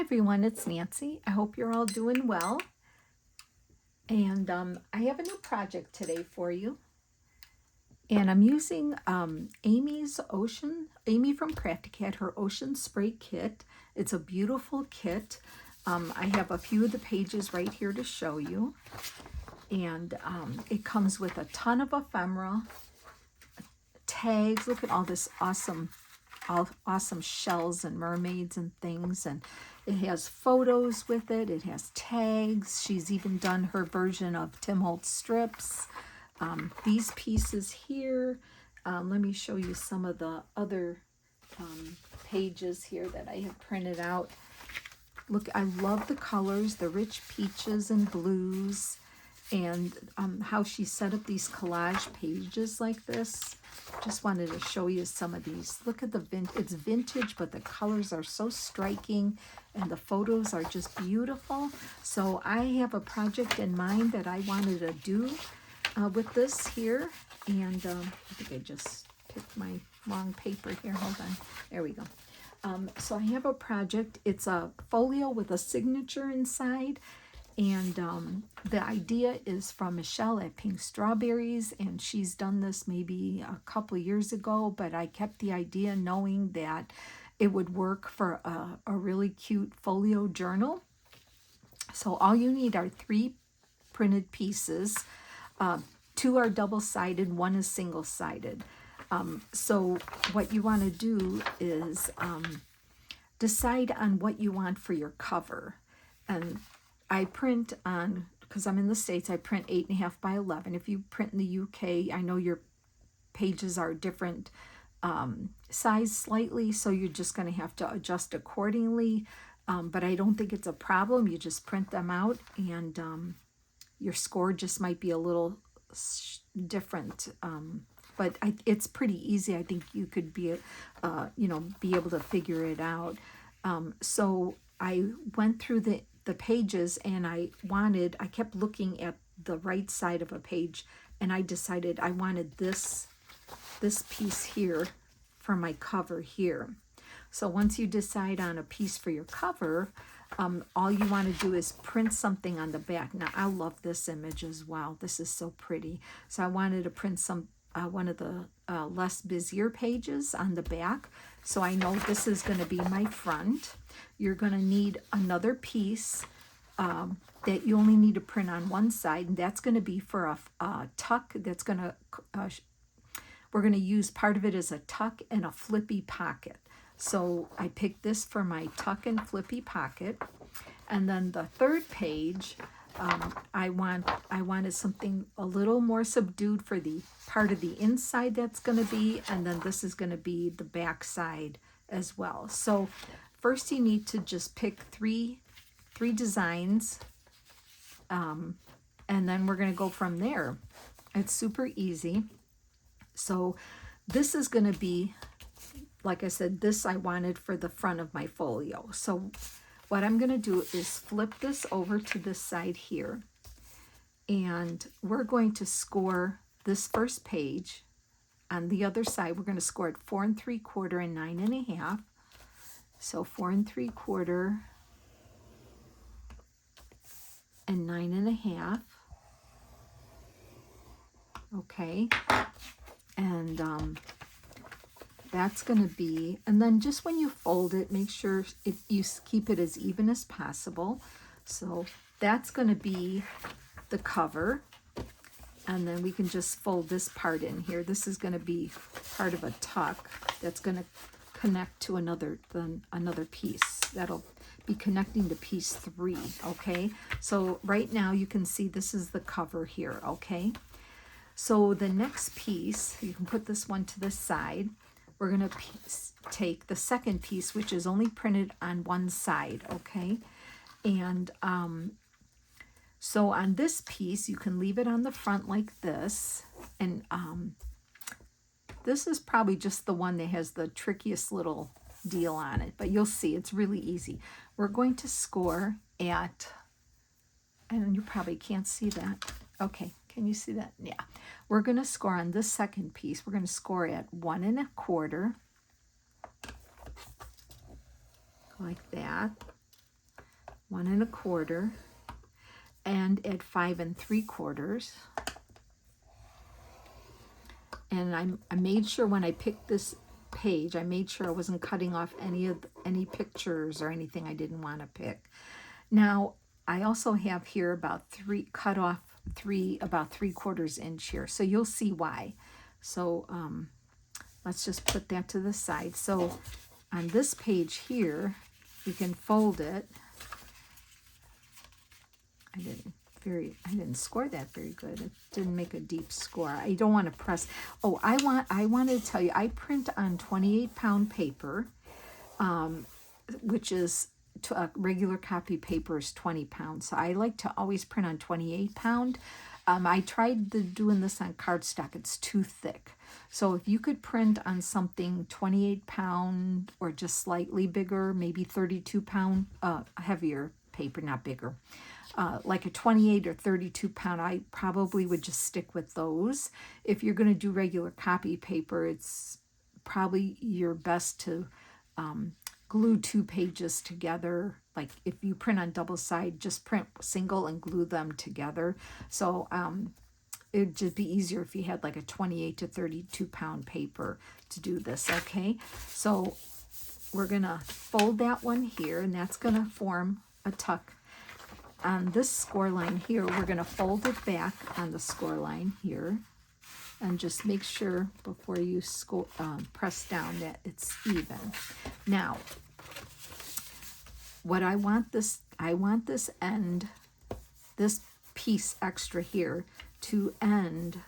everyone, it's Nancy. I hope you're all doing well. And I have a new project today for you. And I'm using Amy from Crafty Cat, her Ocean Spray Kit. It's a beautiful kit. I have a few of the pages right here to show you. And it comes with a ton of ephemera, tags. Look at all this awesome shells and mermaids and things, and it has photos with it. It has tags. She's even done her version of Tim Holtz strips. These pieces here, let me show you some of the other pages here that I have printed out. Look, I love the colors, the rich peaches and blues, and how she set up these collage pages like this. Just wanted to show you some of these. Look at the it's vintage, but the colors are so striking and the photos are just beautiful. So I have a project in mind that I wanted to do with this here. And I think I just picked my wrong paper here. Hold on. There we go. So I have a project. It's a folio with a signature inside. And the idea is from Michelle at Pink Strawberries, and she's done this maybe a couple of years ago, but I kept the idea knowing that it would work for a really cute folio journal. So all you need are 3 printed pieces. 2 are double-sided, 1 is single-sided. So what you want to do is decide on what you want for your cover. And I print on, because I'm in the States, I print 8.5 by 11. If you print in the UK, I know your pages are different size slightly, so you're just going to have to adjust accordingly. But I don't think it's a problem. You just print them out, and your score just might be a little different. But it's pretty easy. I think you could be able to figure it out. So I went through the pages, and I kept looking at the right side of a page, and I decided I wanted this piece here for my cover here. So once you decide on a piece for your cover, all you want to do is print something on the back. Now I love this image as well. This is so pretty. So I wanted to print one of the less busier pages on the back. So I know this is going to be my front. You're going to need another piece that you only need to print on one side, and that's going to be for a tuck. That's going to we're going to use part of it as a tuck and a flippy pocket. So I picked this for my tuck and flippy pocket. And then the third page, I wanted something a little more subdued for the part of the inside that's going to be, and then this is going to be the back side as well. So first you need to just pick three designs, and then we're going to go from there. It's super easy. So this is going to be, like I said, this I wanted for the front of my folio. So what I'm going to do is flip this over to this side here, and we're going to score this first page. On the other side, we're going to score it 4 3/4 and 9.5. So 4 3/4 and 9.5. Okay, and that's going to be, and then just when you fold it, make sure you keep it as even as possible. So that's going to be the cover, and then we can just fold this part in here. This is going to be part of a tuck that's going to connect to another piece. That'll be connecting to piece 3, okay? So right now you can see this is the cover here, okay? So the next piece, you can put this one to the side. We're going to take the second piece, which is only printed on one side, okay? And so on this piece, you can leave it on the front like this. And this is probably just the one that has the trickiest little deal on it, but you'll see it's really easy. We're going to score at, and you probably can't see that. Okay. Can you see that? Yeah. We're going to score on this second piece. We're going to score at 1 1/4. Like that. 1 1/4, and at 5 3/4. And I made sure when I picked this page, I made sure I wasn't cutting off any pictures or anything I didn't want to pick. Now, I also have here about about 3/4 inch here, so you'll see why. So let's just put that to the side. So on this page here, you can fold it. I didn't score that very good. It didn't make a deep score. I don't want to press. Oh, I want to tell you, I print on 28-pound paper, which is regular copy paper is 20 pounds. So I like to always print on 28-pound. I tried doing this on cardstock. It's too thick. So if you could print on something 28-pound or just slightly bigger, maybe 32-pound, heavier paper, not bigger, like a 28 or 32-pound, I probably would just stick with those. If you're going to do regular copy paper, it's probably your best to glue 2 pages together. Like if you print on double side, just print single and glue them together. So it'd just be easier if you had like a 28 to 32-pound paper to do this, okay? So we're going to fold that one here, and that's going to form a tuck. On this score line here, we're going to fold it back on the score line here, and just make sure before you press down that it's even. Now, what I want this end, this piece extra here to end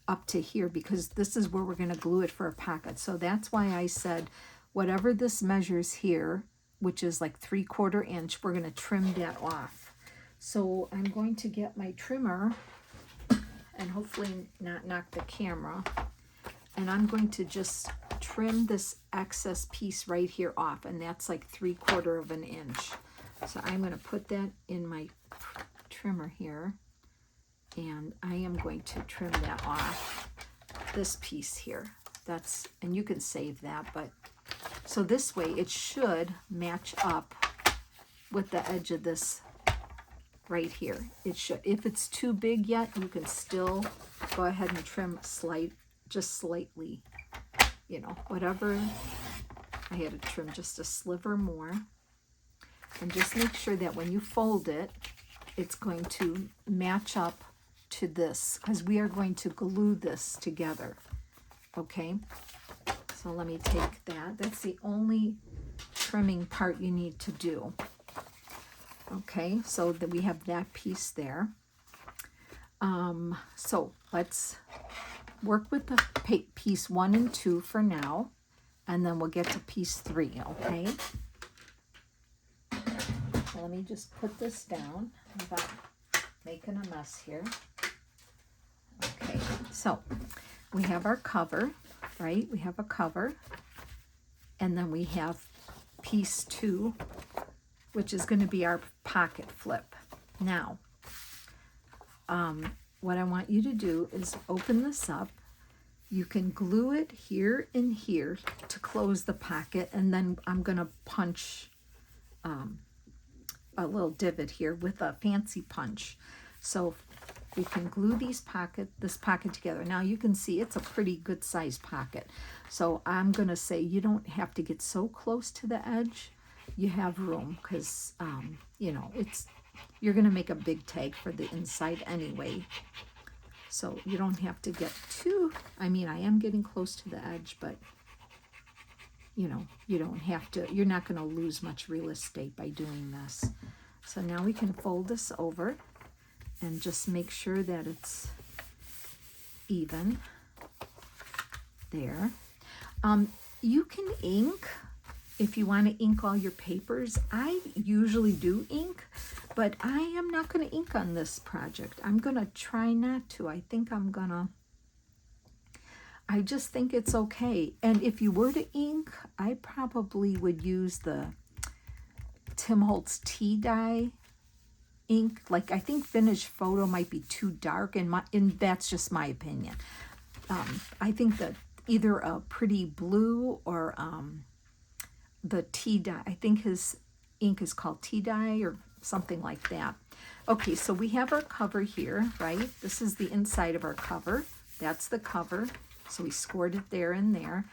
up to here, because this is where we're going to glue it for a pocket. So that's why I said whatever this measures here, which is like 3/4 inch, we're going to trim that off. So I'm going to get my trimmer and hopefully not knock the camera. And I'm going to just trim this excess piece right here off, and that's like 3/4 inch. So I'm going to put that in my trimmer here, and I am going to trim that off, this piece here. And you can save that, but so this way it should match up with the edge of this right here. It should. If it's too big yet, you can still go ahead and trim just slightly, whatever. I had to trim just a sliver more, and just make sure that when you fold it, it's going to match up to this, because we are going to glue this together. Okay, so let me take that. That's the only trimming part you need to do. Okay, so that we have that piece there. So let's work with the piece 1 and 2 for now, and then we'll get to piece 3, okay? So let me just put this down without making a mess here. Okay, so we have our cover, right? We have a cover, and then we have piece 2, which is going to be our pocket flip. Now, what I want you to do is open this up. You can glue it here and here to close the pocket, and then I'm going to punch a little divot here with a fancy punch. So we can glue this pocket together. Now you can see it's a pretty good sized pocket. So I'm going to say you don't have to get so close to the edge. You have room, because you're going to make a big tag for the inside anyway. So you don't have to get too, I am getting close to the edge, but you don't have to, you're not going to lose much real estate by doing this. So now we can fold this over and just make sure that it's even there. You can ink if you want to ink all your papers. I usually do ink, but I am not going to ink on this project. I'm going to try not to. I just think it's okay. And if you were to ink, I probably would use the Tim Holtz tea dye ink. Like, I think Vintage Photo might be too dark, and that's just my opinion. I think that either a pretty blue or the tea dye, I think his ink is called tea dye or something like that. Okay, so we have our cover here, right? This is the inside of our cover. That's the cover. So we scored it there and there.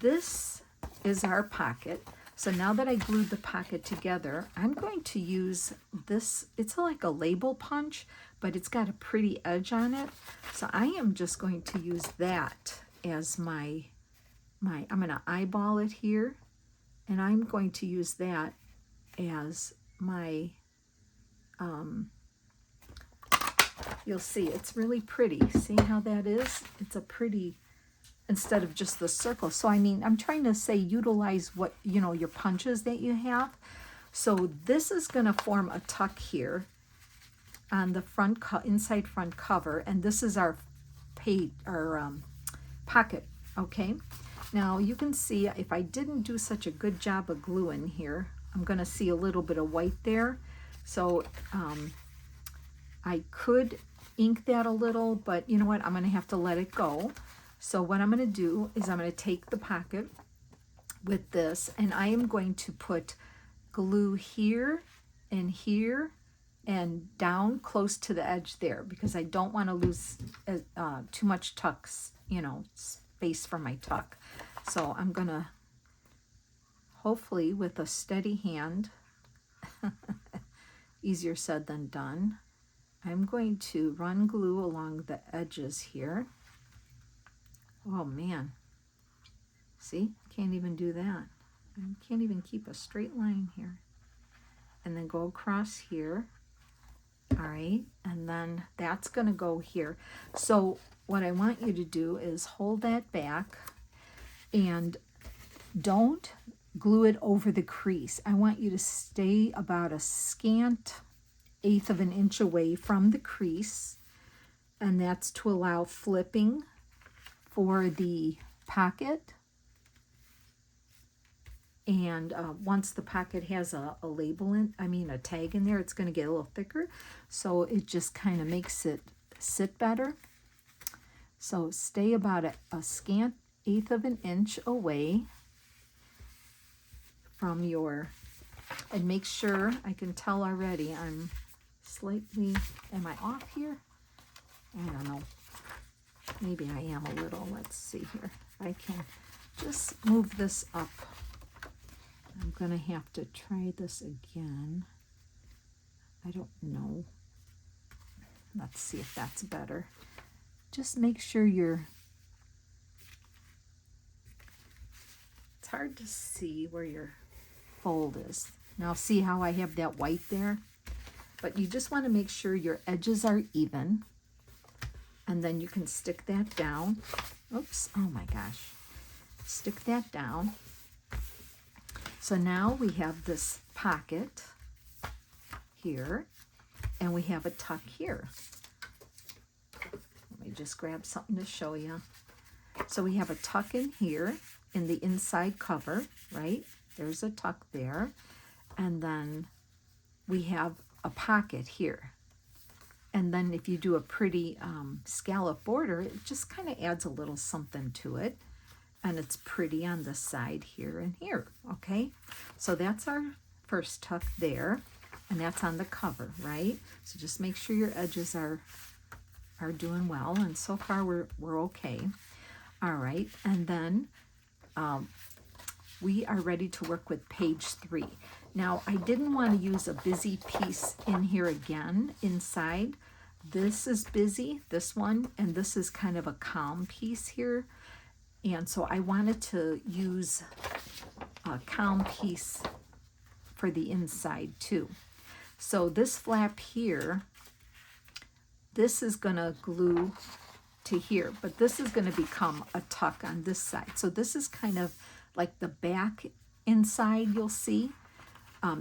This is our pocket. So now that I glued the pocket together, I'm going to use this. It's like a label punch, but it's got a pretty edge on it. So I am just going to use that as I'm going to eyeball it here, and I'm going to use that as my, you'll see it's really pretty. See how that is? It's a pretty, instead of just the circle. So I mean, I'm trying to say utilize what, your punches that you have. So this is going to form a tuck here on the front, inside front cover, and this is our pocket, okay? Now you can see if I didn't do such a good job of gluing here, I'm going to see a little bit of white there. So I could ink that a little, but you know what? I'm going to have to let it go. So what I'm going to do is I'm going to take the pocket with this, and I am going to put glue here and down close to the edge there, because I don't want to lose too much tucks, space for my tuck. So I'm going to, hopefully with a steady hand, easier said than done, I'm going to run glue along the edges here. Oh man, see, can't even do that. I can't even keep a straight line here. And then go across here. All right, and then that's going to go here. So what I want you to do is hold that back and don't glue it over the crease. I want you to stay about a scant 1/8 of an inch away from the crease, and that's to allow flipping for the pocket. And once the pocket has a label a tag in there, it's going to get a little thicker. So it just kind of makes it sit better. So stay about a scant 1/8 of an inch away from your, and make sure, I can tell already I'm slightly, am I off here? I don't know. Maybe I am a little. Let's see here. I can just move this up. I'm going to have to try this again. I don't know. Let's see if that's better. Just make sure it's hard to see where your fold is. Now see how I have that white there? But you just want to make sure your edges are even. And then you can stick that down. Oops, oh my gosh. Stick that down. So now we have this pocket here, and we have a tuck here. Let me just grab something to show you. So we have a tuck in here in the inside cover, right? There's a tuck there. And then we have a pocket here. And then if you do a pretty scallop border, it just kind of adds a little something to it. And it's pretty on the side here and here, okay? So that's our first tuck there, and that's on the cover, right? So just make sure your edges are doing well, and so far we're okay. All right, and then we are ready to work with page 3. Now, I didn't want to use a busy piece in here again inside. This is busy, this one, and this is kind of a calm piece here. And so I wanted to use a calm piece for the inside too. So this flap here, this is going to glue to here, but this is going to become a tuck on this side. So this is kind of like the back inside, you'll see.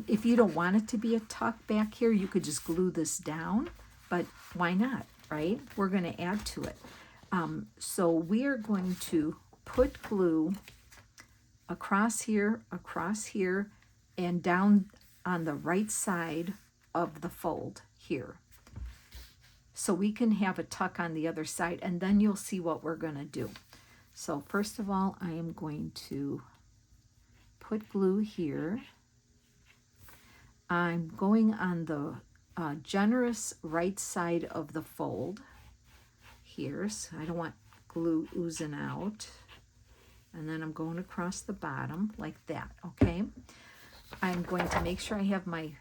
If you don't want it to be a tuck back here, you could just glue this down, but why not, right? We're going to add to it. So we are going to put glue across here, and down on the right side of the fold here. So we can have a tuck on the other side, and then you'll see what we're going to do. So first of all, I am going to put glue here. I'm going on the generous right side of the fold here, so I don't want glue oozing out. And then I'm going across the bottom like that, okay? I'm going to make sure I have my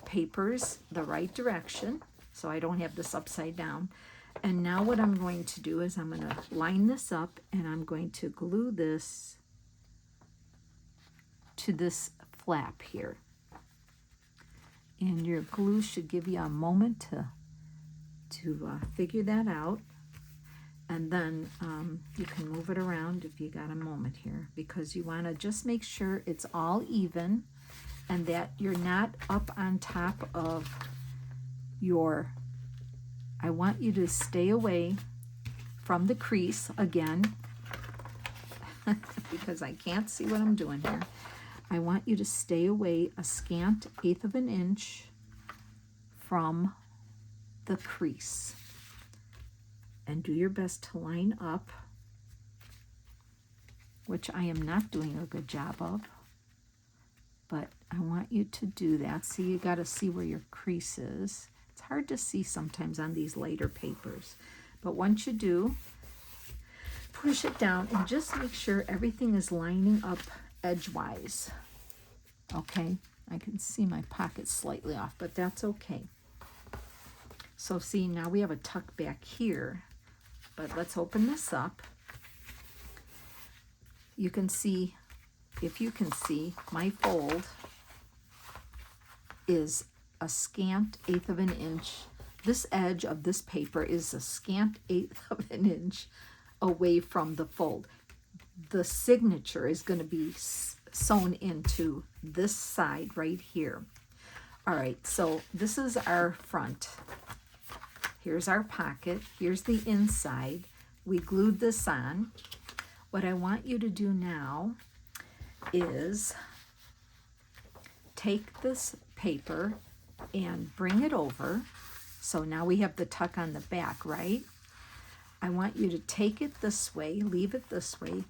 papers the right direction so I don't have this upside down. And now what I'm going to do is I'm going to line this up and I'm going to glue this to this flap here. And your glue should give you a moment to figure that out. And then you can move it around if you got a moment here, because you want to just make sure it's all even and that you're not up on top of your, I want you to stay away from the crease again because I can't see what I'm doing here. I want you to stay away a scant 1/8 of an inch from the crease. And do your best to line up, which I am not doing a good job of, but I want you to do that. See, you got to see where your crease is. It's hard to see sometimes on these lighter papers, but once you do, push it down and just make sure everything is lining up edgewise. Okay, I can see my pocket slightly off, but that's okay. So see, now we have a tuck back here. But let's open this up. You can see, if you can see, my fold is a scant 1/8 of an inch. This edge of this paper is a scant 1/8 of an inch away from the fold. The signature is going to be sewn into this side right here. All right, so this is our front. Here's our pocket. Here's the inside. We glued this on. What I want you to do now is take this paper and bring it over. So now we have the tuck on the back, right? I want you to take it this way, leave it this way,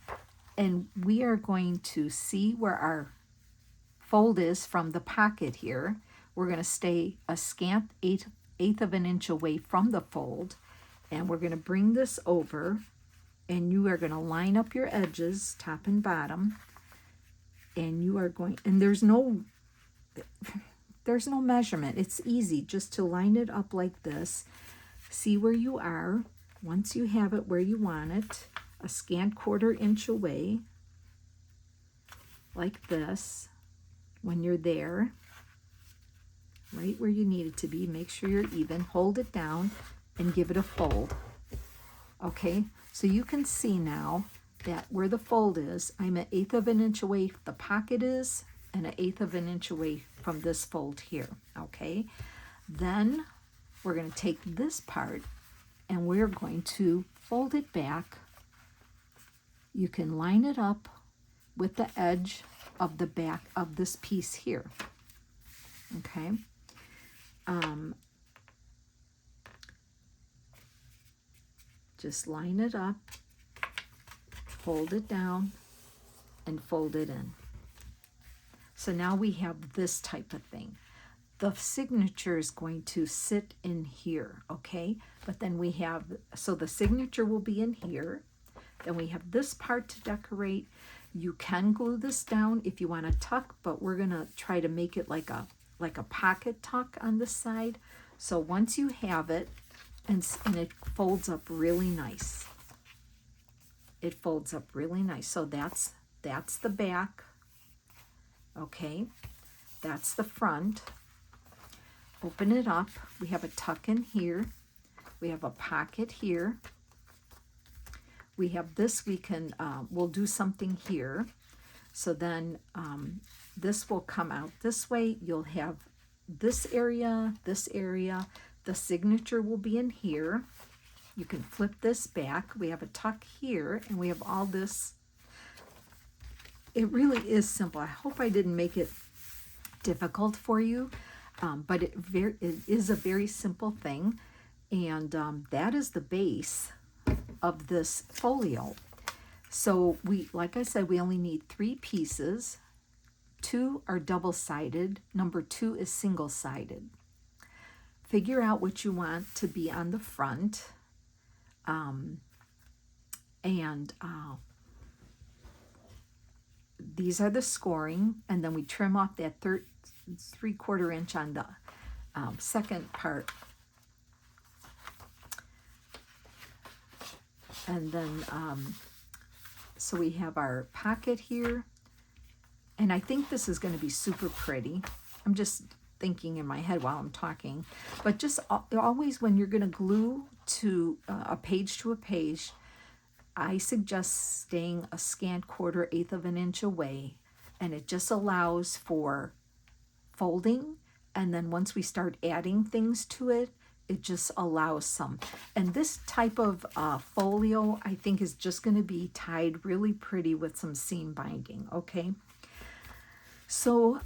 and we are going to see where our fold is from the pocket here. We're going to stay a scant 1/8 of an inch away from the fold, and we're going to bring this over, and you are going to line up your edges, top and bottom, and you are going, and there's no measurement. It's easy just to line it up like this. See where you are. Once you have it where you want it, a scant 1/4 inch away, like this. When you're there, right where you need it to be, make sure you're even, hold it down and give it a fold. Okay, so you can see now that where the fold is, I'm an 1/8 of an inch away, the pocket is, and an 1/8 of an inch away from this fold here. Okay, then we're going to take this part and we're going to fold it back. You can line it up with the edge of the back of this piece here. Okay. Just line it up, fold it down, and fold it in. So now we have this type of thing. The signature is going to sit in here, okay? But then we have, so the signature will be in here. Then we have this part to decorate. You can glue this down if you want to tuck, but we're going to try to make it like a pocket tuck on this side. So once you have it, and it folds up really nice. It folds up really nice. So that's the back. Okay, that's the front. Open it up. We have a tuck in here. We have a pocket here. We have this. We can we'll do something here. So then this will come out this way. You'll have this area, this area. The signature will be in here. You can flip this back. We have a tuck here, and we have all this. It really is simple. I hope I didn't make it difficult for you, but it is a very simple thing, and that is the base of this folio. So we, like I said, we only need 3 pieces. 2 are double-sided, number 2 is single-sided. Figure out what you want to be on the front, and these are the scoring, and then we trim off that 3/4 inch on the second part. And then, so we have our pocket here, and I think this is going to be super pretty. I'm just thinking in my head while I'm talking, but just always when you're going to glue to a page, I suggest staying a scant 1/4 of an inch away, and it just allows for folding, and then once we start adding things to it, it just allows some. And this type of folio, I think, is just going to be tied really pretty with some seam binding, okay? So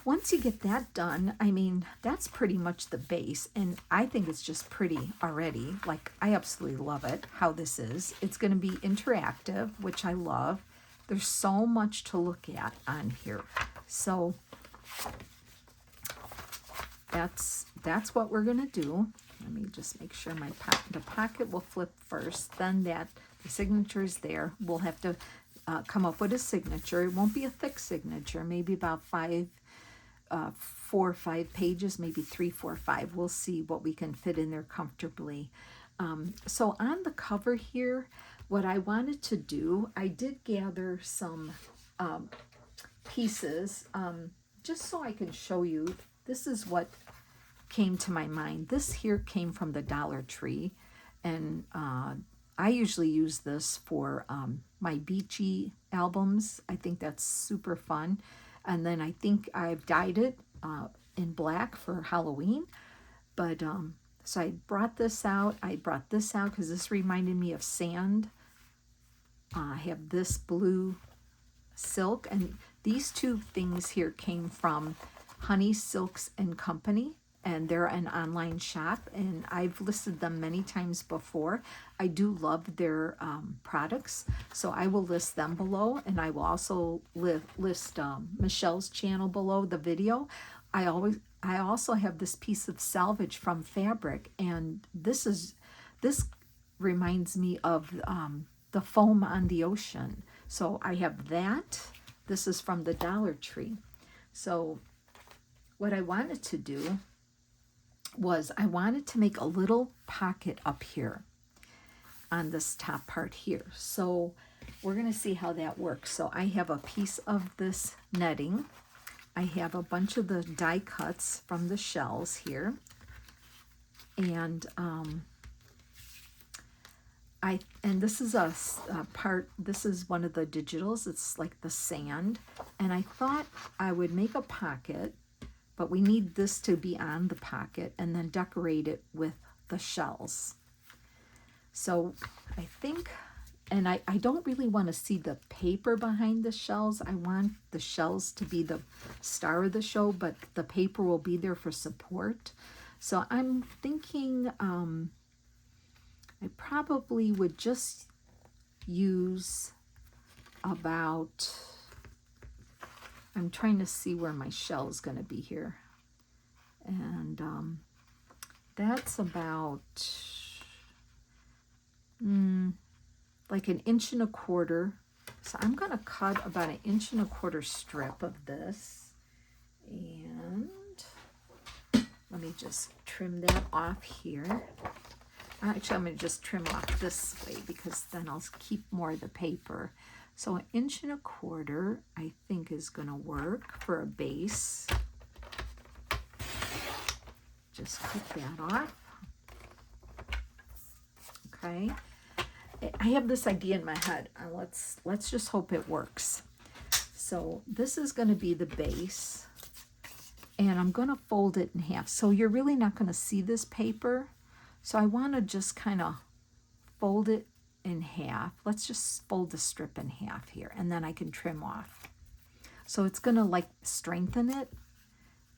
once you get that done, I mean, that's pretty much the base, and I think it's just pretty already. Like, I absolutely love it, how this is. It's going to be interactive, which I love. There's so much to look at on here. So that's what we're going to do. Let me just make sure the pocket will flip first, then the signature is there. We'll have to come up with a signature. It won't be a thick signature, maybe about 4 or 5 pages, maybe 3, 4, 5. We'll see what we can fit in there comfortably. So on the cover here, what I wanted to do, I did gather some pieces just so I can show you. This is what came to my mind. This here came from the Dollar Tree, and I usually use this for my beachy albums. I think that's super fun. And then I think I've dyed it in black for Halloween. But so I brought this out. I brought this out because this reminded me of sand. I have this blue silk, and these 2 things here came from Honey Silks and Company, and they're an online shop, and I've listed them many times before. I do love their products, so I will list them below, and I will also list Michelle's channel below the video. I also have this piece of salvage from fabric, and this reminds me of the foam on the ocean. So I have that. This is from the Dollar Tree. So what I wanted to do was I wanted to make a little pocket up here on this top part here. So we're going to see how that works. So I have a piece of this netting. I have a bunch of the die cuts from the shells here. And this is a part, this is one of the digitals. It's like the sand. And I thought I would make a pocket, but we need this to be on the pocket and then decorate it with the shells. So I think, and I don't really want to see the paper behind the shells. I want the shells to be the star of the show, but the paper will be there for support. So I'm thinking I probably would just use about, I'm trying to see where my shell is going to be here. And that's about like 1.25 inches. So I'm going to cut about 1.25 inches strip of this. And let me just trim that off here. Actually, I'm going to just trim off this way because then I'll keep more of the paper. So 1.25 inches, I think, is going to work for a base. Just cut that off. Okay. I have this idea in my head. Let's just hope it works. So this is going to be the base, and I'm going to fold it in half. So you're really not going to see this paper. So I want to just kind of fold it in half. Let's just fold the strip in half here, and then I can trim off. So it's going to like strengthen it.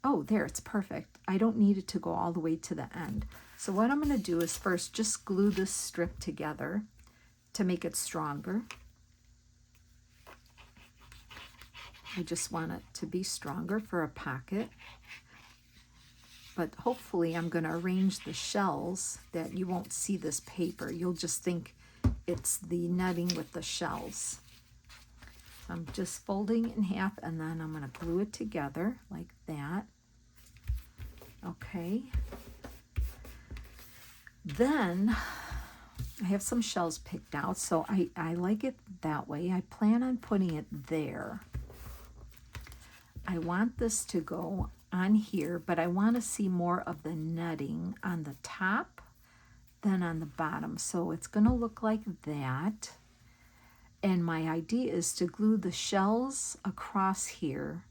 Oh, there, it's perfect. I don't need it to go all the way to the end. So what I'm going to do is first just glue this strip together to make it stronger. I just want it to be stronger for a pocket. But hopefully I'm going to arrange the shells that you won't see this paper. You'll just think it's the netting with the shells. I'm just folding it in half, and then I'm going to glue it together like that. Okay. Then I have some shells picked out, so I like it that way. I plan on putting it there. I want this to go on here, but I want to see more of the netting on the top than on the bottom. So it's going to look like that. And my idea is to glue the shells across here.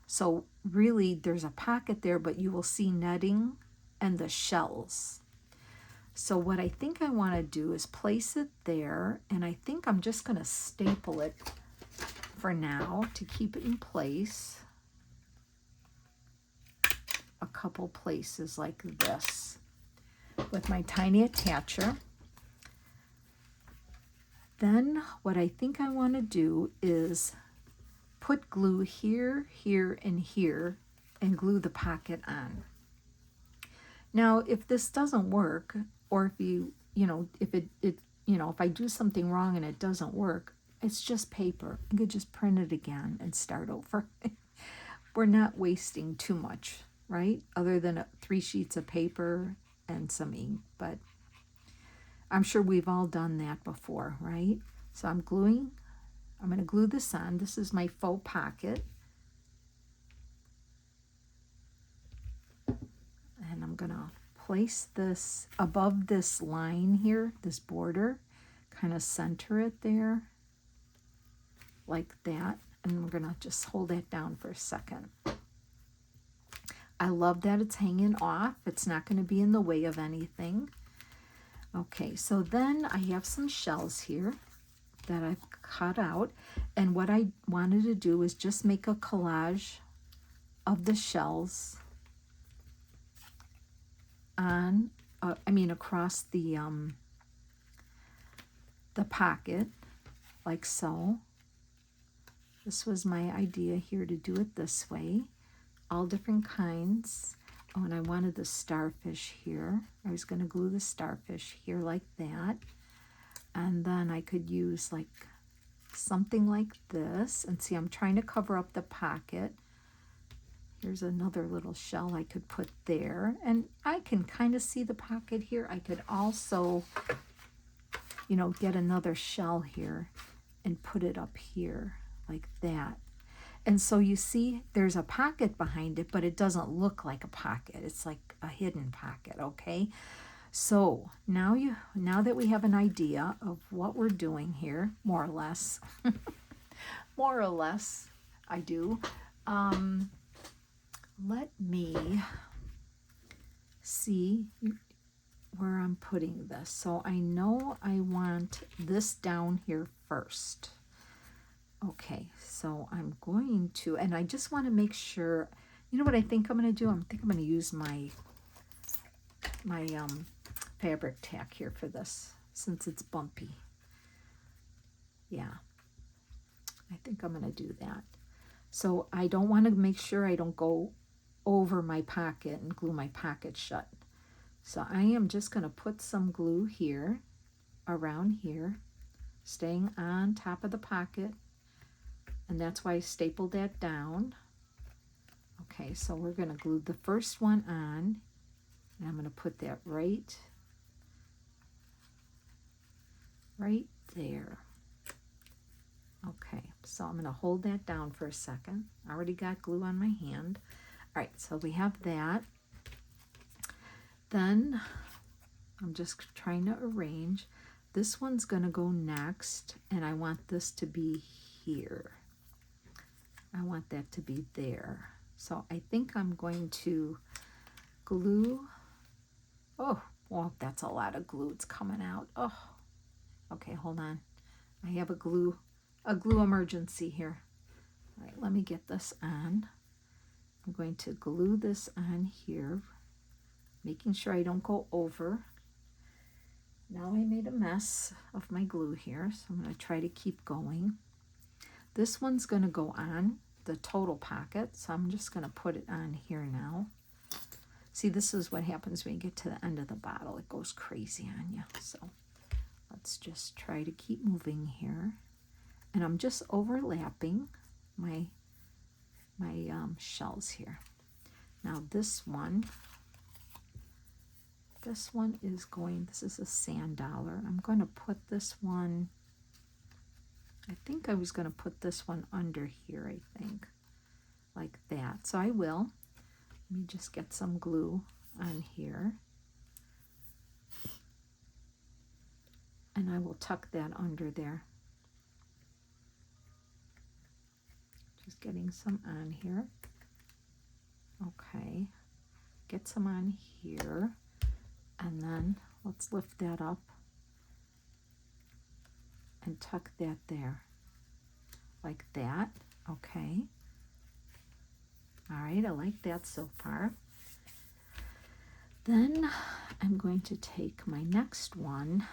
So really there's a pocket there, but you will see netting and the shells. So what I think I want to do is place it there, and I think I'm just going to staple it for now to keep it in place. A couple places like this with my tiny attacher. Then what I think I want to do is put glue here, here, and here, and glue the pocket on. Now, if this doesn't work, or if if I do something wrong and it doesn't work, it's just paper. I could just print it again and start over. We're not wasting too much, right? Other than 3 sheets of paper and some ink, but I'm sure we've all done that before, right? So I'm going to glue this on. This is my faux pocket. And I'm going to place this above this line here, this border, kind of center it there like that. And we're going to just hold that down for a second. I love that it's hanging off. It's not going to be in the way of anything. Okay, so then I have some shells here that I've cut out. And what I wanted to do is just make a collage of the shells on, across the pocket, like so. This was my idea here, to do it this way. All different kinds. Oh, and I wanted the starfish here. I was going to glue the starfish here like that. And then I could use like something like this. And see, I'm trying to cover up the pocket. Here's another little shell I could put there. And I can kind of see the pocket here. I could also, get another shell here and put it up here like that. And so you see there's a pocket behind it, but it doesn't look like a pocket. It's like a hidden pocket, okay? So now that we have an idea of what we're doing here, more or less, I do. Let me see where I'm putting this. So I know I want this down here first. Okay, so I'm going to, and I just want to make sure, you know what I think I'm going to do? I think I'm going to use my fabric tack here for this, since it's bumpy. Yeah, I think I'm going to do that. So I don't want to make sure I don't go over my pocket and glue my pocket shut. So I am just going to put some glue here, around here, staying on top of the pocket. And that's why I stapled that down. Okay, so we're going to glue the first one on. And I'm going to put that right there. Okay, so I'm going to hold that down for a second. I already got glue on my hand. All right, so we have that. Then I'm just trying to arrange. This one's going to go next, and I want this to be here. I want that to be there. So I think I'm going to glue. Oh, well, that's a lot of glue. It's coming out. Oh, okay, hold on. I have a glue emergency here. All right, let me get this on. I'm going to glue this on here, making sure I don't go over. Now I made a mess of my glue here, so I'm going to try to keep going. This one's going to go on the total pocket, so I'm just going to put it on here now. See, this is what happens when you get to the end of the bottle. It goes crazy on you. So let's just try to keep moving here. And I'm just overlapping my shells here. Now this one is going, this is a sand dollar. I'm going to put this one, I think I was going to put this one under here, I think, like that. So I will. Let me just get some glue on here. And I will tuck that under there. Just getting some on here. Okay. Get some on here. And then let's lift that up and tuck that there. Like that. Okay. All right, I like that so far. Then I'm going to take my next one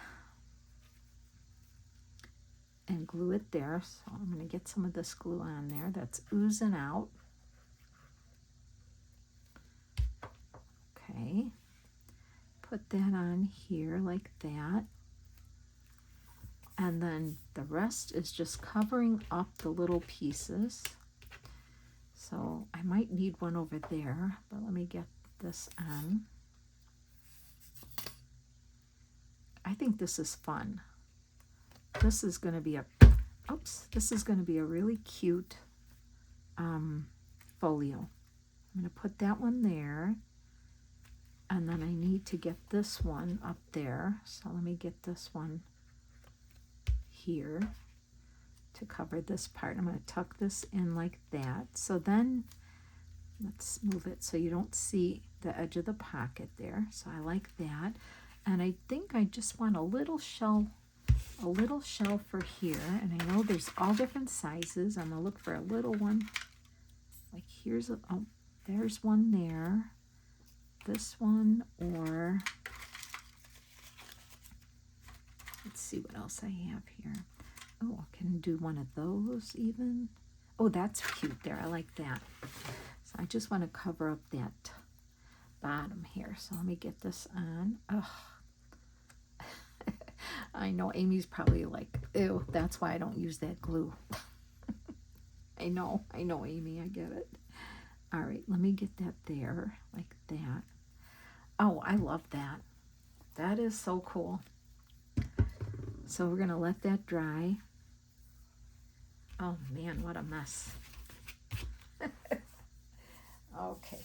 and glue it there. So I'm going to get some of this glue on there that's oozing out. Okay. Put that on here like that. And then the rest is just covering up the little pieces. So I might need one over there, but let me get this on. I think this is fun. This is going to be this is going to be a really cute folio. I'm going to put that one there. And then I need to get this one up there. So let me get this one here to cover this part. I'm going to tuck this in like that. So then let's move it so you don't see the edge of the pocket there. So I like that. And I think I just want a little shell for here. And I know there's all different sizes. I'm going to look for a little one. Like here's a, oh, there's one there. This one, or let's see what else I have here. Oh, I can do one of those even. Oh, that's cute there. I like that. So I just want to cover up that bottom here. So let me get this on. Oh, I know Amy's probably like, ew, that's why I don't use that glue. I know, Amy, I get it. All right, let me get that there, like that. Oh, I love that. That is so cool. So we're going to let that dry. Oh, man, what a mess. Okay.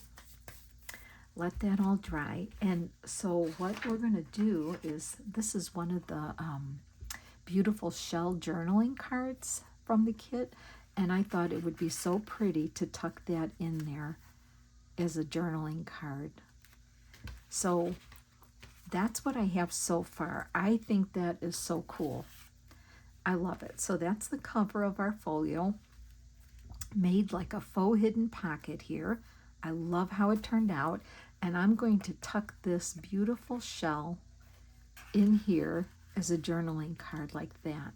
Let that all dry. And so what we're going to do is, this is one of the beautiful shell journaling cards from the kit. And I thought it would be so pretty to tuck that in there as a journaling card. So that's what I have so far. I think that is so cool. I love it. So that's the cover of our folio. Made like a faux hidden pocket here. I love how it turned out. And I'm going to tuck this beautiful shell in here as a journaling card like that.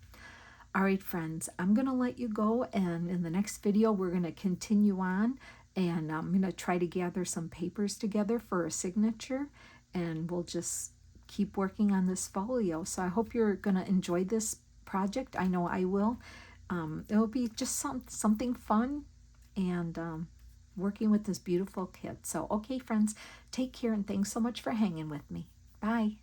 All right, friends, I'm going to let you go, and in the next video, we're going to continue on, and I'm going to try to gather some papers together for a signature, and we'll just keep working on this folio. So I hope you're going to enjoy this project. I know I will. It'll be just something fun, and working with this beautiful kit. So, okay, friends, take care, and thanks so much for hanging with me. Bye.